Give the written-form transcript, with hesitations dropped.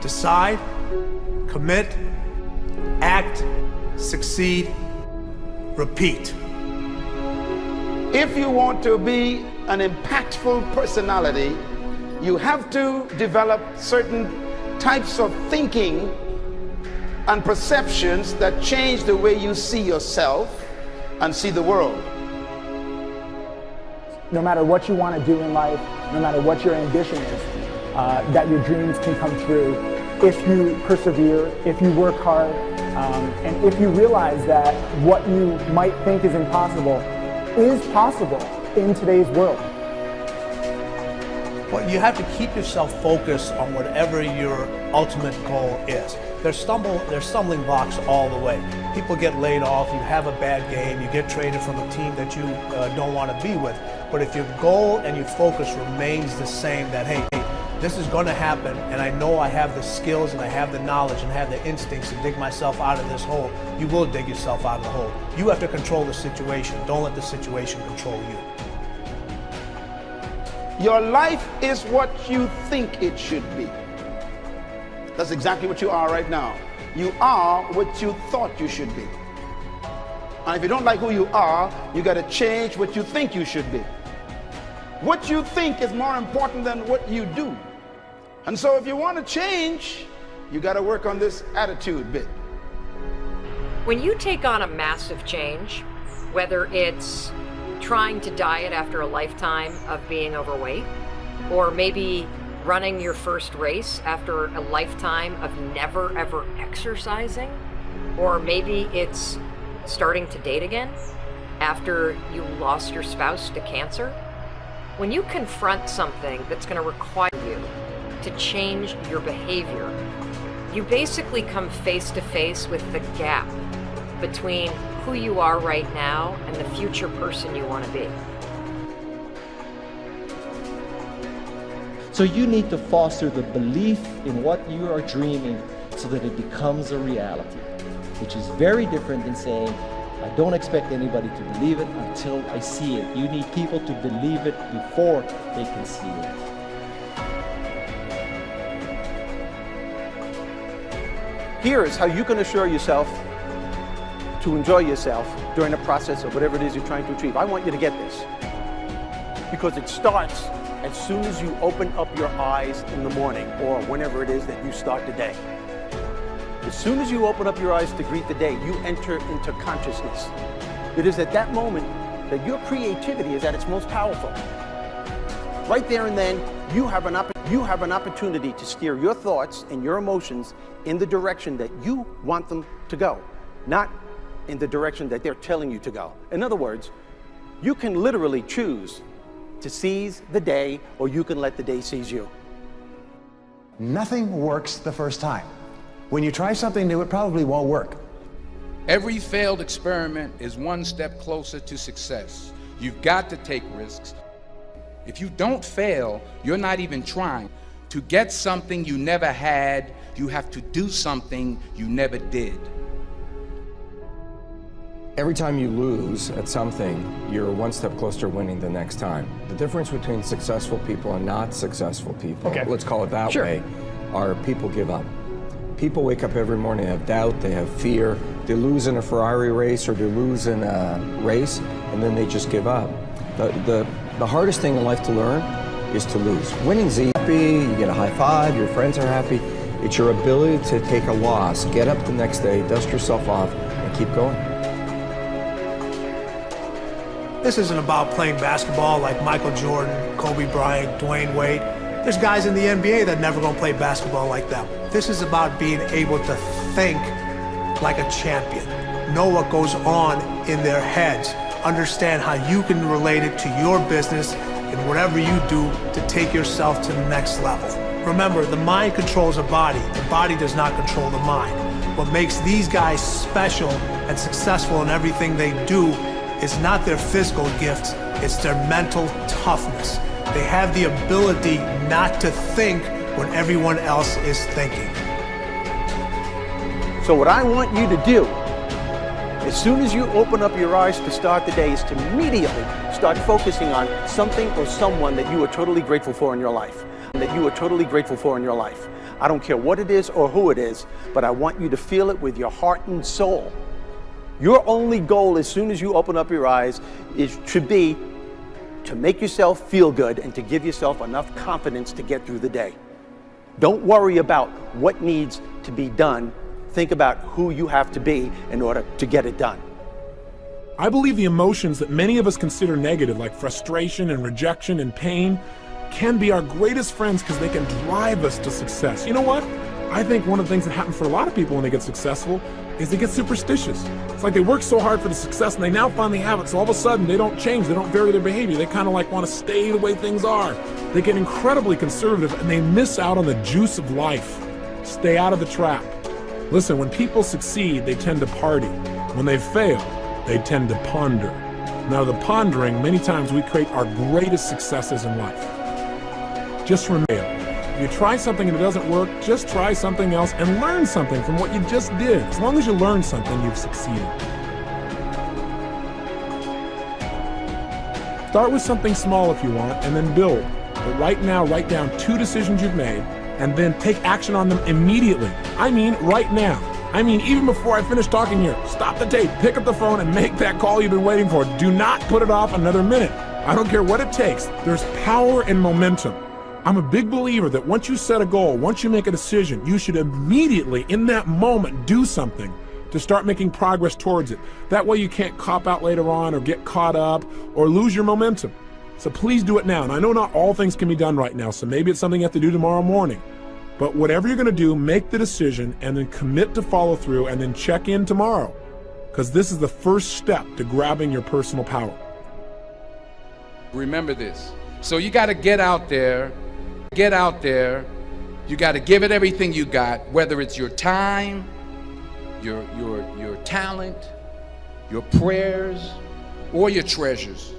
Decide, commit, act, succeed, repeat. If you want to be an impactful personality, you have to develop certain types of thinking and perceptions that change the way you see yourself and see the world. No matter what you want to do in life, no matter what your ambition is, that your dreams can come true if you persevere, if you work hard, and if you realize that what you might think is impossible is possible in today's world. But you have to keep yourself focused on whatever your ultimate goal is. There's stumbling blocks all the way. People get laid off, you have a bad game, you get traded from a team that you don't want to be with. But if your goal and your focus remains the same, that hey, this is going to happen, and I know I have the skills and I have the knowledge and I have the instincts to dig myself out of this hole, you will dig yourself out of the hole. You have to control the situation. Don't let the situation control you. Your life is what you think it should be. That's exactly what you are right now. You are what you thought you should be. And if you don't like who you are, you got to change what you think you should be. What you think is more important than what you do. And so if you want to change, you got to work on this attitude bit. When you take on a massive change, whether it's trying to diet after a lifetime of being overweight, or maybe running your first race after a lifetime of never ever exercising, or maybe it's starting to date again after you lost your spouse to cancer, when you confront something that's going to require you to change your behavior, you basically come face to face with the gap between who you are right now and the future person you want to be. So you need to foster the belief in what you are dreaming so that it becomes a reality, which is very different than saying, I don't expect anybody to believe it until I see it. You need people to believe it before they can see it. Here is how you can assure yourself to enjoy yourself during the process of whatever it is you're trying to achieve. I want you to get this, because it starts as soon as you open up your eyes in the morning, or whenever it is that you start the day. As soon as you open up your eyes to greet the day, you enter into consciousness. It is at that moment that your creativity is at its most powerful. Right there and then, you have an opportunity to steer your thoughts and your emotions in the direction that you want them to go, not in the direction that they're telling you to go. In other words, you can literally choose to seize the day, or you can let the day seize you. Nothing works the first time. When you try something new, it probably won't work. Every failed experiment is one step closer to success. You've got to take risks. If you don't fail, you're not even trying. To get something you never had, you have to do something you never did. Every time you lose at something, you're one step closer to winning the next time. The difference between successful people and not successful people, let's call it that way, are people give up. People wake up every morning, they have doubt, they have fear, they lose in a Ferrari race or they lose in a race, and then they just give up. The hardest thing in life to learn is to lose. Winning's easy, you get a high five, your friends are happy. It's your ability to take a loss, get up the next day, dust yourself off, and keep going. This isn't about playing basketball like Michael Jordan, Kobe Bryant, Dwayne Wade. There's guys in the NBA that never gonna play basketball like them. This is about being able to think like a champion, know what goes on in their heads, understand how you can relate it to your business and whatever you do to take yourself to the next level. Remember, the mind controls the body does not control the mind. What makes these guys special and successful in everything they do is not their physical gifts, it's their mental toughness. They have the ability not to think when everyone else is thinking. So what I want you to do, as soon as you open up your eyes to start the day, is to immediately start focusing on something or someone that you are totally grateful for in your life. I don't care what it is or who it is, but I want you to feel it with your heart and soul. Your only goal as soon as you open up your eyes should be to make yourself feel good and to give yourself enough confidence to get through the day. Don't worry about what needs to be done. Think about who you have to be in order to get it done. I believe the emotions that many of us consider negative, like frustration and rejection and pain, can be our greatest friends because they can drive us to success. You know what? I think one of the things that happens for a lot of people when they get successful is they get superstitious. It's like they work so hard for the success and they now finally have it, so all of a sudden they don't change, they don't vary their behavior, they kind of like want to stay the way things are. They get incredibly conservative and they miss out on the juice of life. Stay out of the trap. Listen, when people succeed, they tend to party. When they fail, they tend to ponder. Now, the pondering, many times we create our greatest successes in life. Just remember, if you try something and it doesn't work, just try something else and learn something from what you just did. As long as you learn something, you've succeeded. Start with something small if you want, and then build. But right now, write down 2 decisions you've made, and then take action on them immediately. I mean, right now. I mean, even before I finish talking here, stop the tape, pick up the phone, and make that call you've been waiting for. Do not put it off another minute. I don't care what it takes. There's power in momentum. I'm a big believer that once you set a goal, once you make a decision, you should immediately, in that moment, do something to start making progress towards it. That way you can't cop out later on or get caught up or lose your momentum. So please do it now. And I know not all things can be done right now, so maybe it's something you have to do tomorrow morning. But whatever you're going to do, make the decision and then commit to follow through and then check in tomorrow. Because this is the first step to grabbing your personal power. Remember this. So you got to get out there. Get out there. You got to give it everything you got, whether it's your time, your talent, your prayers, or your treasures.